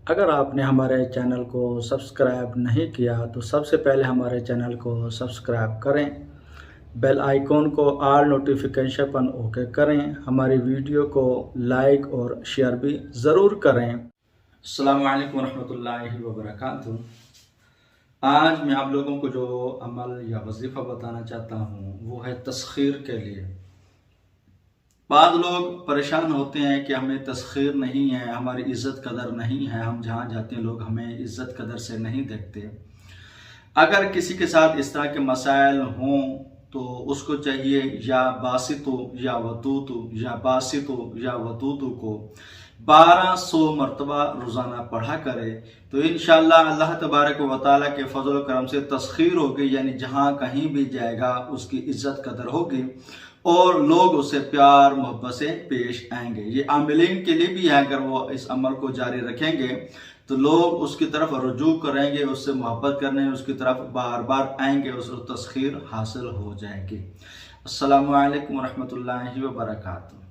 अगर आपने हमारे चैनल को सब्सक्राइब नहीं किया तो सबसे पहले हमारे चैनल को सब्सक्राइब करें, बेल आइकॉन को ऑल नोटिफिकेशन पर ओके करें, हमारी वीडियो को लाइक और शेयर भी ज़रूर करें। अस्सलामु अलैकुम रहमतुल्लाहि व बरकातुहू। आज मैं आप लोगों को जो अमल या वजीफ़ा बताना चाहता हूँ वो है तस्खीर के लिए। बाद लोग परेशान होते हैं कि हमें तस्खीर नहीं है, हमारी इज़्ज़त कदर नहीं है, हम जहाँ जाते हैं लोग हमें इज़्ज़त कदर से नहीं देखते। अगर किसी के साथ इस तरह के मसाइल हों तो उसको चाहिए या बासितु या वतूतु या बासितु या वतूतु को 1200 मरतबा रोज़ाना पढ़ा करे तो इंशाअल्लाह अल्लाह तबारक व तआला के फजल करम से तस्खीर होगी, यानी जहाँ कहीं भी जाएगा उसकी इज़्ज़त कदर होगी और लोग उससे प्यार मोहब्बत से पेश आएंगे। ये आमिलीन के लिए भी है, अगर वो इस अमल को जारी रखेंगे तो लोग उसकी तरफ रुजू करेंगे, उससे मोहब्बत करने उसकी तरफ बार बार आएंगे, उसको तस्खीर हासिल हो जाएगी। अस्सलामु अलैकुम रहमतुल्लाहि व बरकातुहू।